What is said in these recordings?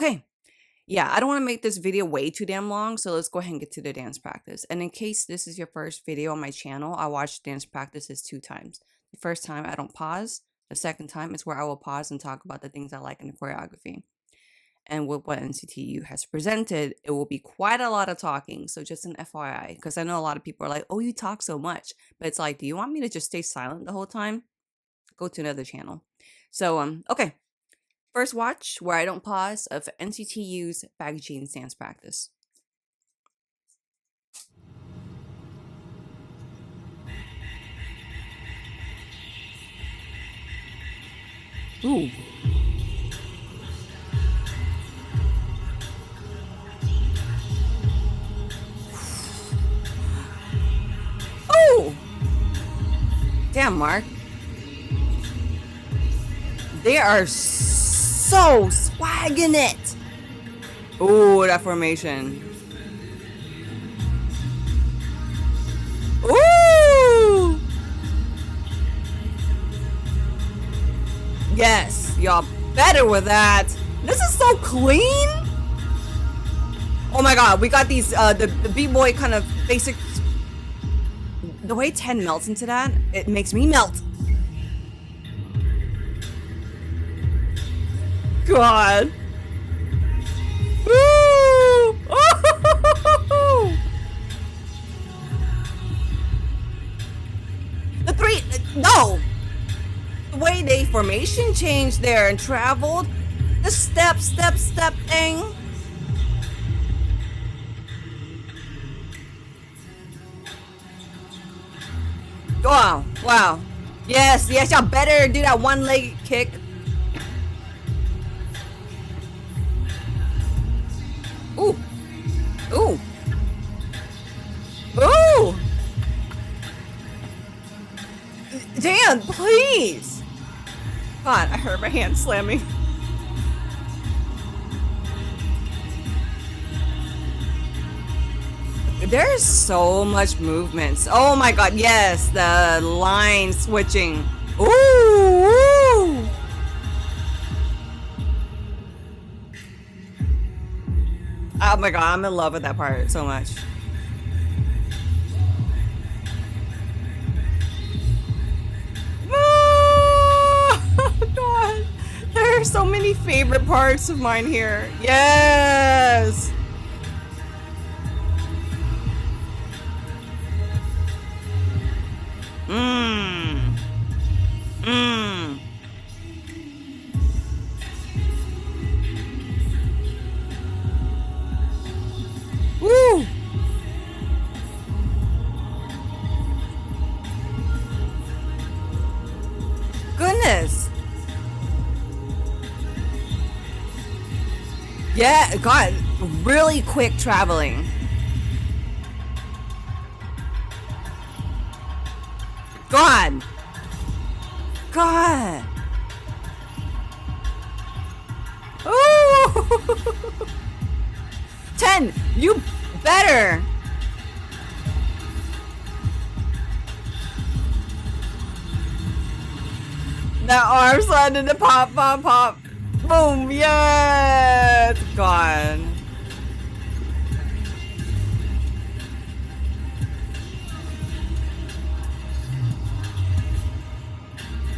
Okay. Yeah, I don't want to make this video way too damn long, so let's go ahead and get to the dance practice. And in case this is your first video on my channel, I watch dance practices 2 times. The first time I don't pause. The second time is where I will pause and talk about the things I like in the choreography. And with what NCTU has presented, it will be quite a lot of talking. So just an FYI, because I know a lot of people are like, oh, you talk so much. But it's like, do you want me to just stay silent the whole time? Go to another channel. So, okay. First watch, where I don't pause, of NCTU's Baggy Jeans dance practice. Ooh. Oh! Damn, Mark. They are so swagging it. Ooh, that formation. Ooh! Yes, y'all better with that. This is so clean. Oh my god, we got these, the b-boy kind of basic. The way 10 melts into that, it makes me melt. God. Ooh! Oh! The three, no. The way they formation changed there and traveled, the step thing. Wow, wow. Yes, y'all better do that one leg kick. Ooh. Ooh. Ooh. Dan, please. God, I heard my hand slamming. There's so much movements. Oh my god, yes, the line switching. Ooh, ooh. Oh my god, I'm in love with that part so much. Oh god, there are so many favorite parts of mine here. Yes. Mmm. Mmm. Woo. Goodness. Yeah, God, really quick traveling. God. God. Ooh. 10. You better. That arm slide and the pop, pop, pop. Boom. Yes. God.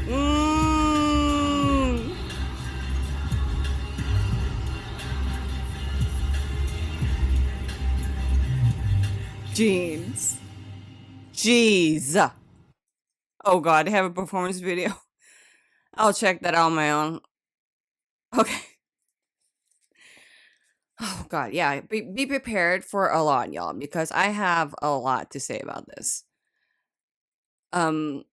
Mmm. Jeans. Jeez. Oh god, they have a performance video. I'll check that out on my own. Okay. Oh god, yeah. Be prepared for a lot, y'all, because I have a lot to say about this. Um,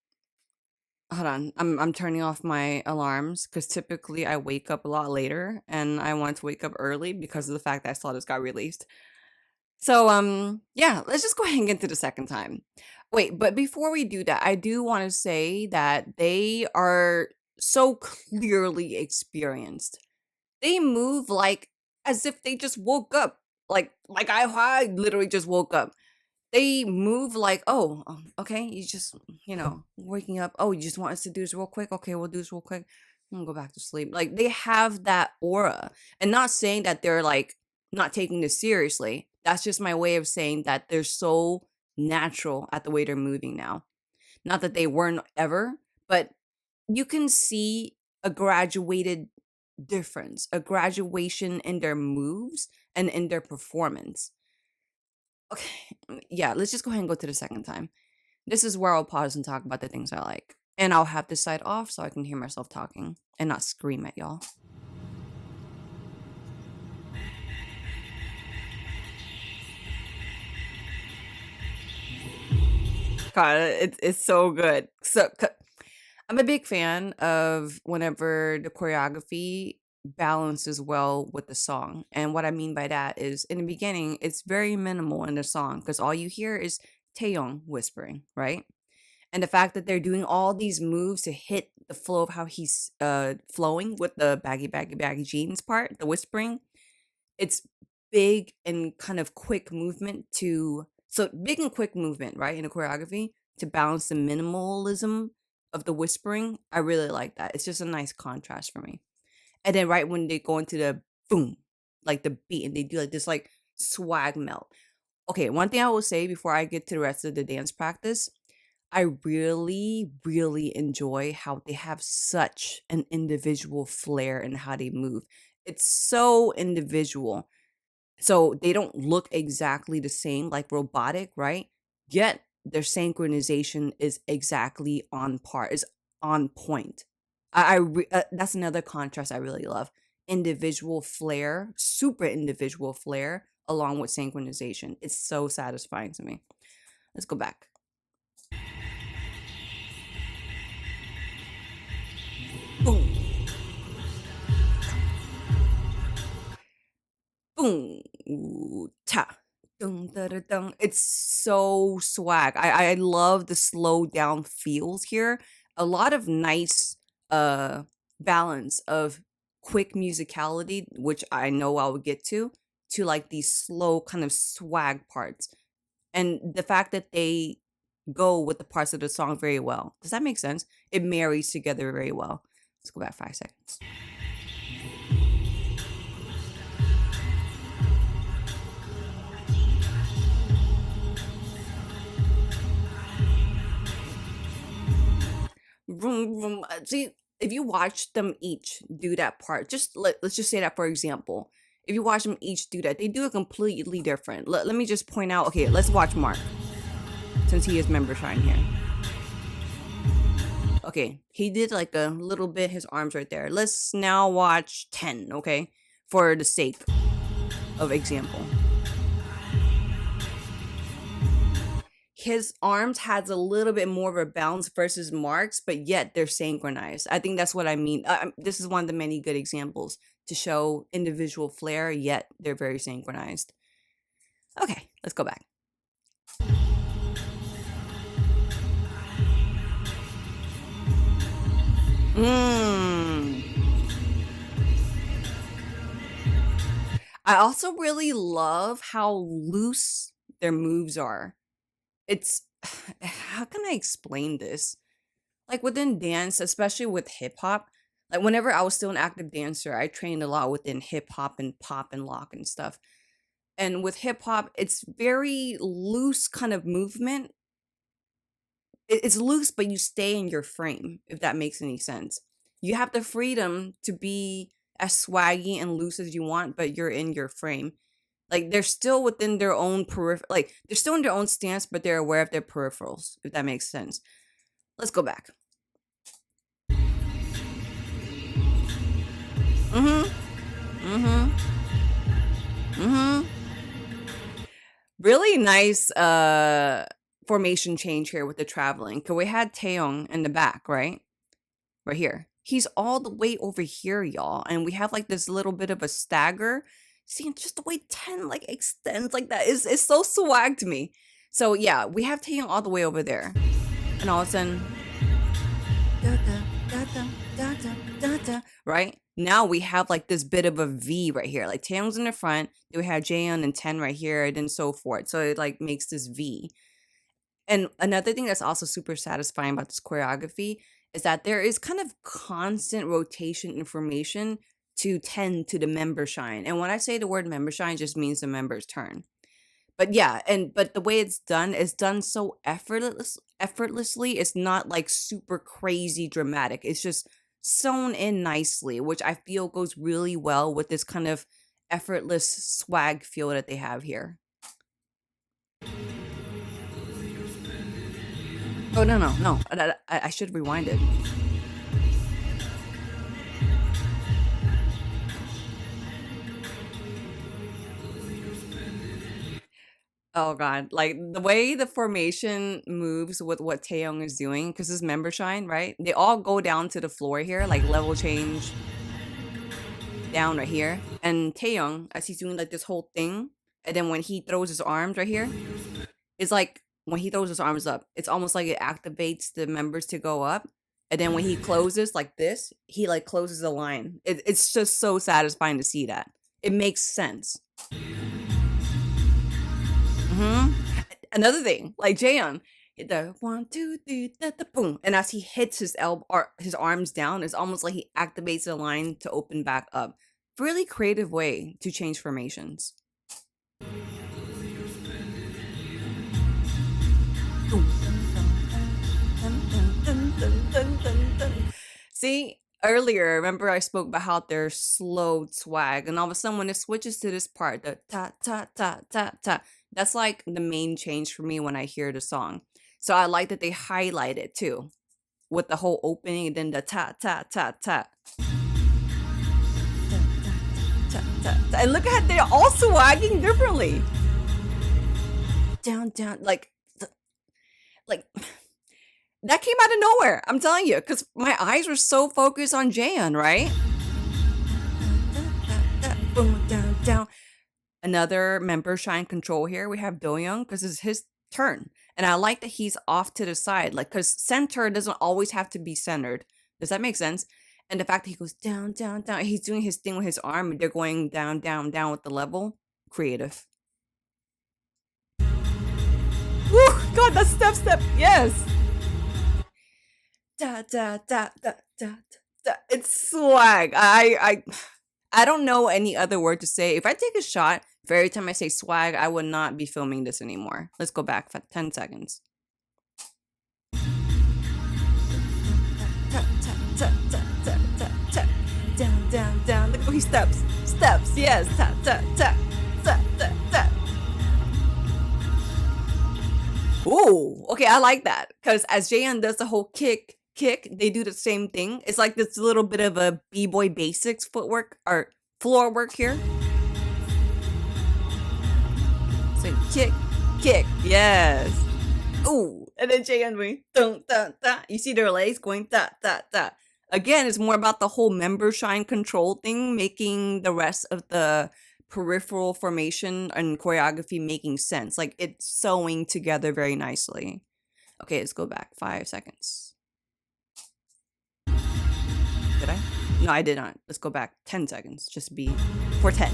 hold on. I'm turning off my alarms because typically I wake up a lot later, and I want to wake up early because of the fact that I saw this got released. So yeah, let's just go ahead and get to the second time. Wait, but before we do that, I do want to say that they are so clearly experienced. They move like as if they just woke up. Like I literally just woke up. They move like, oh, okay, you just, waking up. Oh, you just want us to do this real quick? Okay, we'll do this real quick. I'm gonna go back to sleep. Like they have that aura. And not saying that they're like not taking this seriously. That's just my way of saying that they're so natural at the way they're moving now. Not that they weren't ever, but you can see a graduated difference, a graduation in their moves and in their performance. Okay, yeah, let's just go ahead and go to the second time. This is where I'll pause and talk about the things I like. And I'll have this side off so I can hear myself talking and not scream at y'all. God, it's so good. I'm a big fan of whenever the choreography balances well with the song. And what I mean by that is in the beginning, it's very minimal in the song because all you hear is Taeyong whispering, right? And the fact that they're doing all these moves to hit the flow of how he's flowing with the baggy jeans part, the whispering, it's big and kind of quick movement to so big and quick movement, right? In a choreography to balance the minimalism of the whispering. I really like that. It's just a nice contrast for me. And then right when they go into the boom, like the beat, and they do like this like swag melt. Okay, one thing I will say before I get to the rest of the dance practice, I really, really enjoy how they have such an individual flair in how they move. It's so individual. So they don't look exactly the same, like robotic, right? Yet their synchronization is exactly on par, is on point. That's another contrast I really love. Individual flair, super individual flair, along with synchronization. It's so satisfying to me. Let's go back. Boom, boom, ooh, ta. Dun, da, da, dun. It's so swag. I love the slow down feels here. A lot of nice uh balance of quick musicality, which I know I will get to like these slow kind of swag parts. And the fact that they go with the parts of the song very well. Does that make sense? It marries together very well. Let's go back 5 seconds. Vroom, vroom. See, if you watch them each do that part, let's just say that for example, if you watch them each do that, they do it completely different. Let me just point out. Okay, let's watch Mark since he is member shine here. Okay, he did like a little bit his arms right there. Let's now watch 10. Okay, for the sake of example. His arms has a little bit more of a bounce versus Mark's, but yet they're synchronized. I think that's what I mean. This is one of the many good examples to show individual flair, yet they're very synchronized. Okay, let's go back. Mm. I also really love how loose their moves are. It's how can I explain this? Like within dance, especially with hip hop, like whenever I was still an active dancer, I trained a lot within hip hop and pop and lock and stuff. And with hip hop, it's very loose kind of movement. It's loose, but you stay in your frame, if that makes any sense. You have the freedom to be as swaggy and loose as you want, but you're in your frame. Like they're still within their own like they're still in their own stance, but they're aware of their peripherals, if that makes sense. Let's go back. Mm-hmm. Mm-hmm. Mm-hmm. Really nice formation change here with the traveling. Cause we had Taeyong in the back, right? Right here. He's all the way over here, y'all. And we have like this little bit of a stagger. See, just the way 10 like extends like that is so swag to me. So yeah, we have Taeyong all the way over there. And all of a sudden, da, da, da, da, da, da, da, da, right? Now we have like this bit of a V right here. Like Taeyong's in the front, then we have Jaehyun and 10 right here, and then so forth. So it like makes this V. And another thing that's also super satisfying about this choreography is that there is kind of constant rotation information to tend to the member shine. And when I say the word member shine, it just means the member's turn. But yeah, but the way it's done is done so effortlessly. It's not like super crazy dramatic. It's just sewn in nicely, which I feel goes really well with this kind of effortless swag feel that they have here. Oh no. I should rewind it. Oh god, like the way the formation moves with what Taeyong is doing, because his member shine, right? They all go down to the floor here, like level change down right here. And Taeyong, as he's doing like this whole thing, and then when he throws his arms right here, it's like when he throws his arms up, it's almost like it activates the members to go up. And then when he closes like this, he like closes the line. It's just so satisfying to see that. It makes sense. Hmm. Another thing, like Jaeon, hit the 1, 2, 3, boom, and as he hits his elbow or his arms down, it's almost like he activates the line to open back up. Really creative way to change formations. See, earlier, remember I spoke about how there's slow swag, and all of a sudden when it switches to this part, the ta ta ta ta ta, that's like the main change for me when I hear the song. So I like that they highlight it too, with the whole opening and then the ta ta ta ta. And look at they're all swagging differently. Down, like that came out of nowhere. I'm telling you, because my eyes were so focused on Jaeon, right? Boom, down, down. Another member shine control here. We have Doyoung because it's his turn, and I like that he's off to the side, like because center doesn't always have to be centered. Does that make sense? And the fact that he goes down, down, down, he's doing his thing with his arm, and they're going down, down, down with the level. Creative. Woo! God, that step, yes. Da da da da da da. It's swag. I don't know any other word to say. If I take a shot for every time I say swag, I would not be filming this anymore. Let's go back for 10 seconds. Down, down, down. Look how he steps. Steps, yes. Ta, ta, ta, ta, ta, ta. Ooh, okay, I like that. Because as Jaehyun does the whole kick, they do the same thing. It's like this little bit of a b-boy basics footwork or floor work here. So kick, yes. Ooh, and then Jaehyun going dun, dun, dun. You see their legs going da da da. Again, it's more about the whole member shine control thing, making the rest of the peripheral formation and choreography making sense. Like it's sewing together very nicely. Okay, let's go back 5 seconds. Did I? No, I did not. Let's go back 10 seconds. Just be for 10.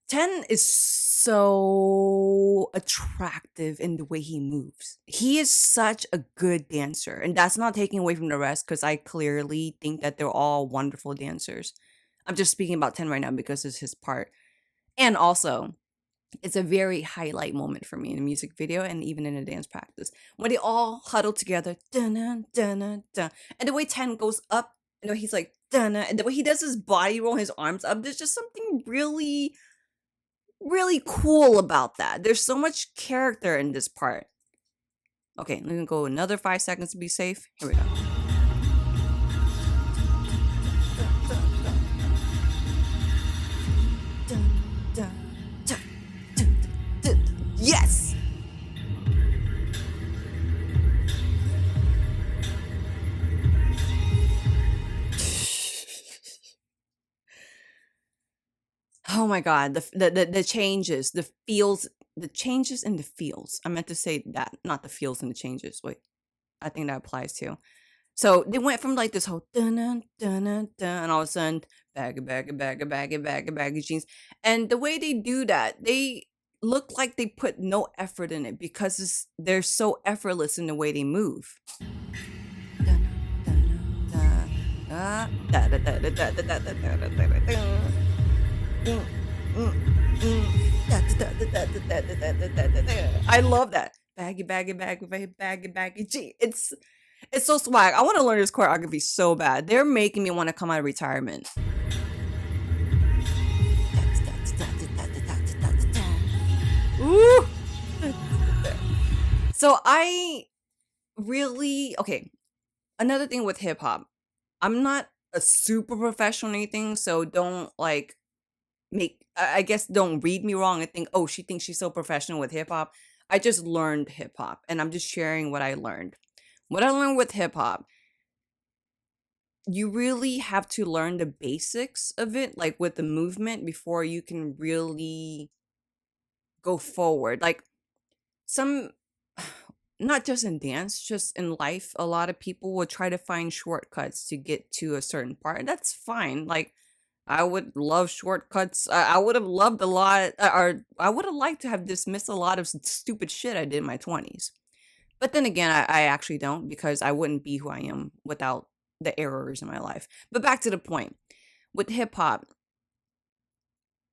Ten is so attractive in the way he moves. He is such a good dancer, and that's not taking away from the rest because I clearly think that they're all wonderful dancers. I'm just speaking about 10 right now because it's his part. And also, it's a very highlight moment for me in a music video and even in a dance practice when they all huddle together, dun dun dun, and the way 10 goes up, and the way he's like dun, and the way he does his body roll, his arms up. There's just something really cool about that. There's so much character in this part. Okay, I'm gonna go another 5 seconds to be safe. Here we go. Yes! Oh my god, the changes, the feels, the changes in the feels. I meant to say that, not the feels and the changes. Wait, I think that applies too. So they went from like this whole dun dun dun dun dun, and all of a sudden baggy jeans. And the way they do that, they look like they put no effort in it because they're so effortless in the way they move. Dun, dun, dun, da, da, da, da, da, da, da, da, da, da, da, da, da. Mm, mm, mm. Da, da, da, da, da, da, da, da, da, da, da. I love that. Baggy G. It's so swag. I want to learn this choreography so bad. They're making me want to come out of retirement. Ooh. So I really okay. Another thing with hip hop, I'm not a super professional or anything, so don't like I guess don't read me wrong and think, oh, she thinks she's so professional with hip hop. I just learned hip hop and I'm just sharing what I learned. What I learned with hip hop, you really have to learn the basics of it, like with the movement, before you can really go forward. Like some, not just in dance, just in life, a lot of people will try to find shortcuts to get to a certain part. That's fine. Like, I would love shortcuts. I would have loved a lot, or I would have liked to have dismissed a lot of stupid shit I did in my 20s. But then again, I actually don't, because I wouldn't be who I am without the errors in my life. But back to the point. With hip hop,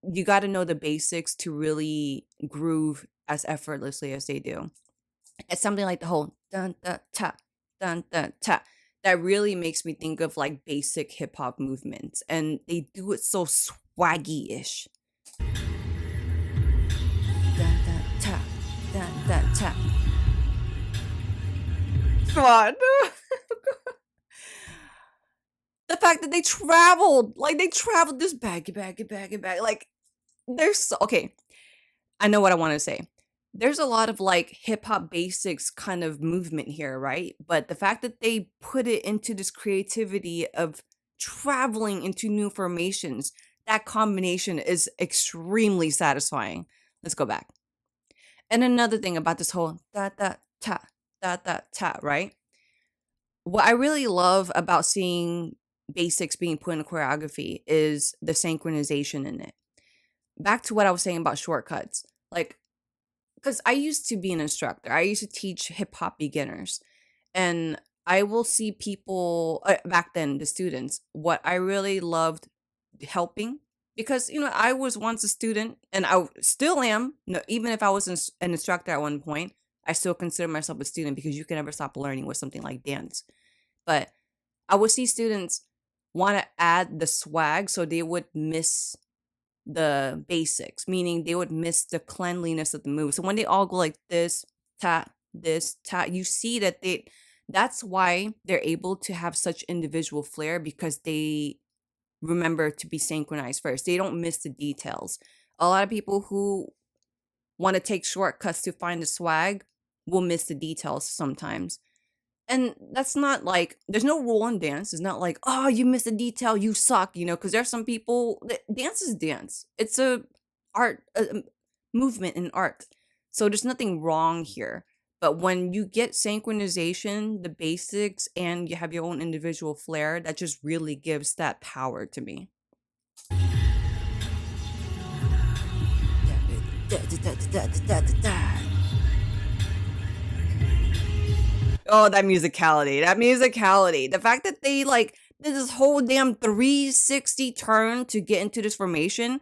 you got to know the basics to really groove as effortlessly as they do. It's something like the whole dun dun ta that really makes me think of like basic hip hop movements, and they do it so swaggy-ish. Dun dun ta. Come on. The fact that they traveled this baggy, like there's so okay. I know what I want to say. There's a lot of like hip hop basics kind of movement here, right? But the fact that they put it into this creativity of traveling into new formations, that combination is extremely satisfying. Let's go back. And another thing about this whole da ta, right? What I really love about seeing basics being put in choreography is the synchronization in it. Back to what I was saying about shortcuts. Like, because I used to be an instructor. I used to teach hip hop beginners. And I will see people back then, the students, what I really loved helping, because I was once a student and I still am. No, even if I was an instructor at one point, I still consider myself a student, because you can never stop learning with something like dance. But I would see students want to add the swag, so they would miss the basics, meaning they would miss the cleanliness of the move. So when they all go like this, you see that that's why they're able to have individual individual flair, because they remember to be synchronized first. They don't miss the details. A lot of people who want to take shortcuts to find the swag will miss the details sometimes. And that's not like, there's no rule in dance. It's not like, oh, you missed a detail, you suck, because there's some people dance is dance. It's a art, movement in art. So there's nothing wrong here. But when you get synchronization, the basics, and you have your own individual flair, that just really gives that power to me. Oh, that musicality. The fact that they did this whole damn 360 turn to get into this formation,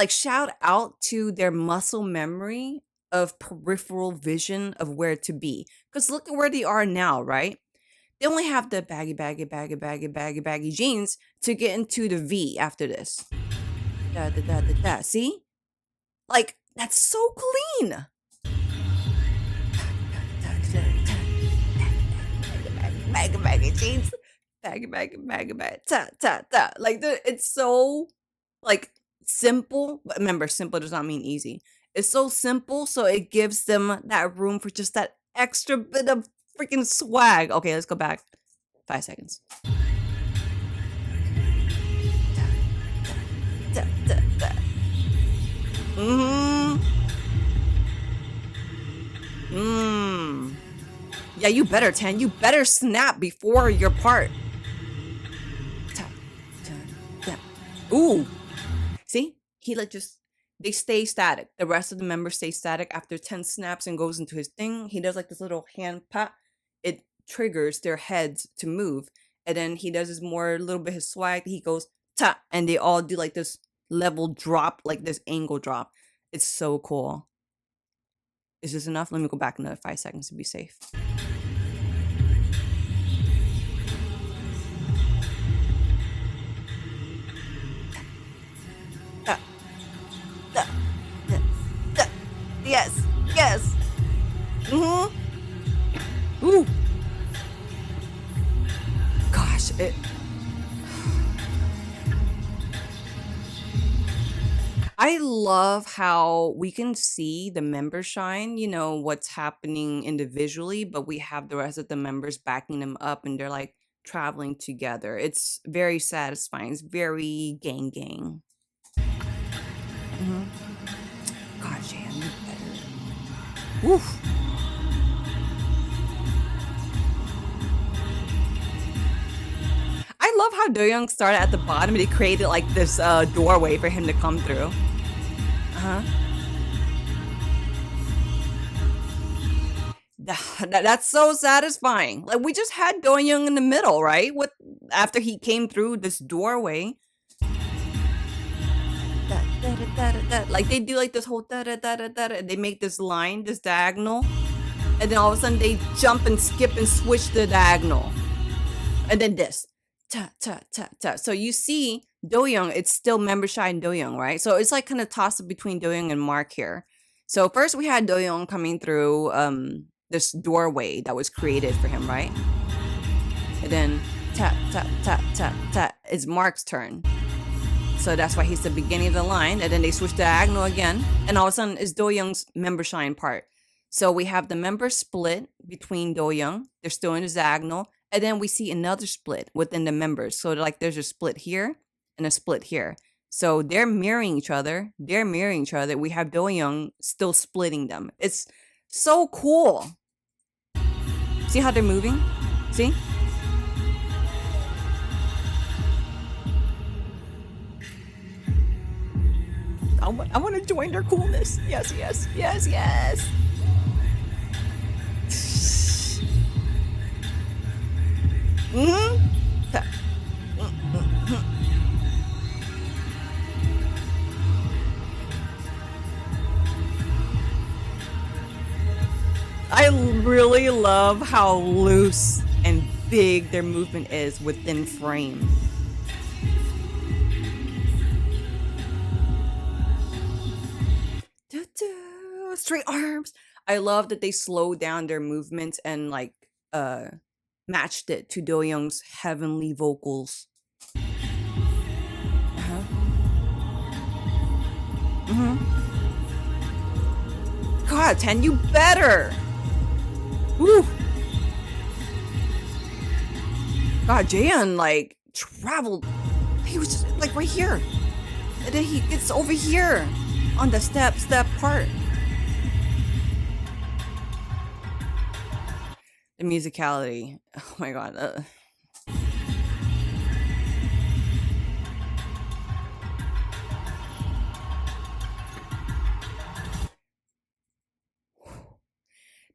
shout out to their muscle memory of peripheral vision of where to be. Because look at where they are now, right? They only have the baggy jeans to get into the V after this. See? That's so clean. Baggy jeans. Baggy, ta. It's so, simple. But remember, simple does not mean easy. It's so simple, so it gives them that room for just that extra bit of freaking swag. Okay, let's go back 5 seconds. Yeah, you better, Tan. You better snap before your part. Ta, ta, ta. Ooh. See? He like just they stay static. The rest of the members stay static after 10 snaps and goes into his thing. He does like this little hand pat. It triggers their heads to move. And then he does his more little bit his swag. He goes ta and they all do like this level drop, like this angle drop. It's so cool. Is this enough? Let me go back another 5 seconds to be safe. Yes, yes. Ooh. Gosh, it. I love how we can see the members shine, you know, what's happening individually, but we have the rest of the members backing them up and they're like traveling together. It's very satisfying. It's very gang gang. Gosh, Jan, you better. Woof. I love how Do-young started at the bottom and he created like this doorway for him to come through. That's so satisfying. Like we just had Do-young in the middle, right? What after he came through this doorway. Like they do like this whole and they make this line, this diagonal, and then all of a sudden they jump and skip and switch the diagonal, and then this. Ta, ta, ta, ta. So you see Do-young, it's still member shine Do-young, right? So it's like kind of toss up between Do-young and Mark here. So first we had Do-young coming through this doorway that was created for him, right? And then tap, tap, tap, tap, tap. It's Mark's turn. So that's why he's the beginning of the line. And then they switch diagonal again. And all of a sudden it's Do-young's member shine part. So we have the members split between Do-young. They're still in the diagonal. And then we see another split within the members. So like there's a split here and a split here. So they're mirroring each other. They're mirroring each other. We have Do-young still splitting them. It's so cool. See how they're moving? See? I want to join their coolness. Yes, yes, yes, yes. I really love how loose and big their movement is within frame. Straight arms. I love that they slowed down their movements and like matched it to Do-young's heavenly vocals. God, Ten, you better. Woo. God, Jaehyun like traveled. He was just like right here, and then he gets over here on the step part. The musicality. Oh my god.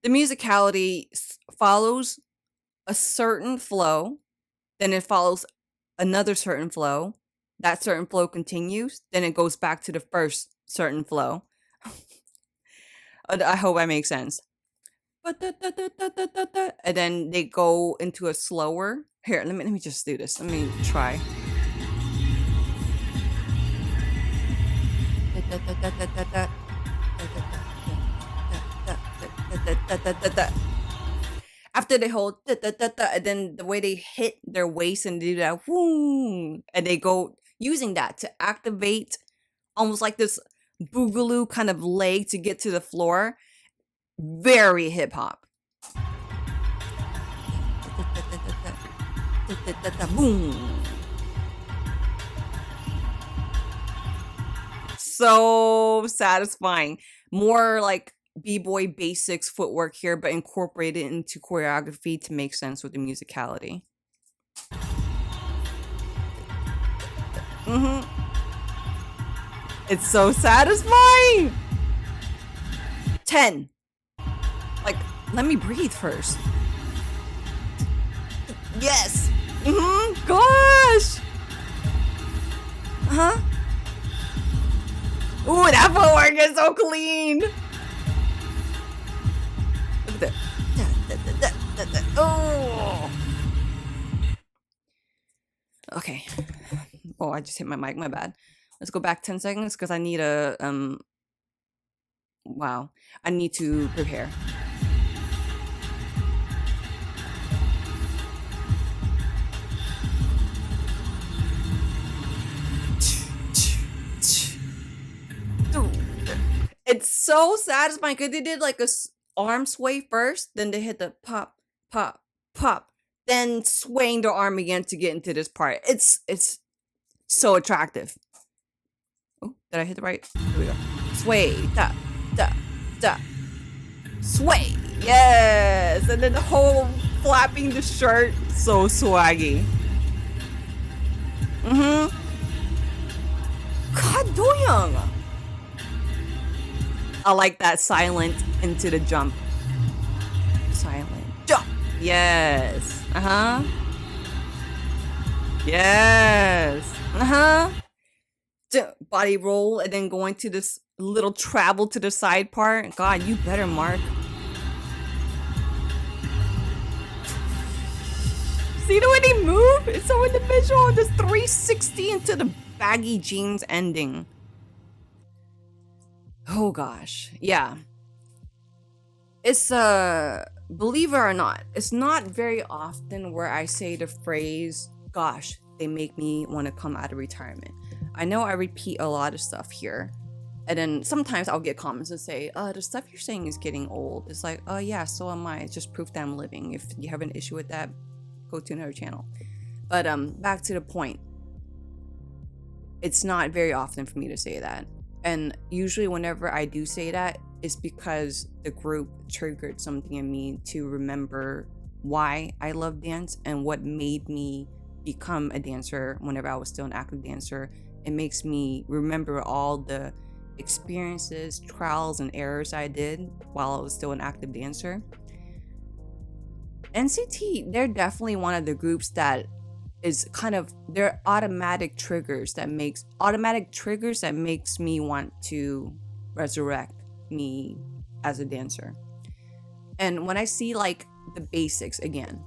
The musicality follows a certain flow, then it follows another certain flow. That certain flow continues, then it goes back to the first certain flow. I hope that makes sense. And then they go into a slower. Here, let me just do this. Let me try. After they hold, and then the way they hit their waist and do that, woo, and they go using that to activate almost like this boogaloo kind of leg to get to the floor. Very hip hop. Boom. So satisfying. More like b-boy basics footwork here, but incorporate it into choreography to make sense with the musicality. It's so satisfying. 10. Like, let me breathe first. Yes. Gosh. Ooh, that footwork is so clean. Look at that. Oh. Okay. Oh, I just hit my mic. My bad. Let's go back 10 seconds because I need a wow. I need to prepare. It's so satisfying because they did like a arm sway first, then they hit the pop, pop, pop, then swaying their arm again to get into this part. It's so attractive. Oh, did I hit the right? Here we go. Sway, da, da, da. Sway, yes! And then the whole flapping the shirt, so swaggy. God doyang! I like that silent into the jump. Silent jump. Yes. Yes. Body roll and then going to this little travel to the side part. God, you better, Mark. See the way they move? It's so individual. This 360 into the baggy jeans ending. Oh gosh. Yeah. It's believe it or not, it's not very often where I say the phrase, gosh, they make me want to come out of retirement. I know I repeat a lot of stuff here. And then sometimes I'll get comments that say, the stuff you're saying is getting old. It's like, oh yeah, so am I. It's just proof that I'm living. If you have an issue with that, go to another channel. But back to the point. It's not very often for me to say that. And usually whenever I do say that, it's because the group triggered something in me to remember why I love dance and what made me become a dancer whenever I was still an active dancer. It makes me remember all the experiences, trials, and errors I did while I was still an active dancer. NCT, they're definitely one of the groups that is kind of, they're automatic triggers that makes me want to resurrect me as a dancer. And when I see like the basics again,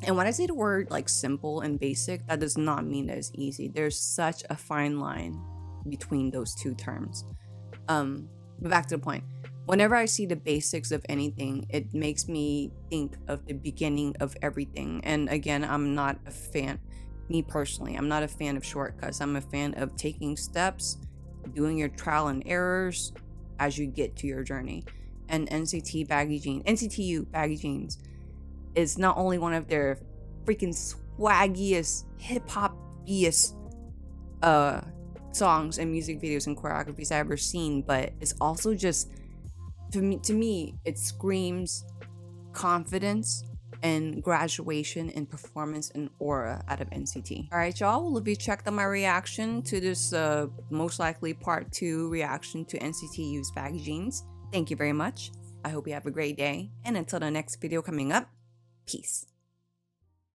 and when I say the word like simple and basic, that does not mean that it's easy. There's such a fine line between those two terms. But back to the point. Whenever I see the basics of anything, it makes me think of the beginning of everything. And again, I'm not a fan, me personally, I'm not a fan of shortcuts. I'm a fan of taking steps, doing your trial and errors as you get to your journey. And NCTU Baggy Jeans is not only one of their freaking swaggiest, hip-hop-iest songs and music videos and choreographies I've ever seen, but it's also just, to me, it screams confidence and graduation and performance and aura out of NCT. All right, y'all, well, if you checked out my reaction to this most likely part 2 reaction to NCTU's Baggy Jeans, thank you very much. I hope you have a great day, and until the next video coming up, peace.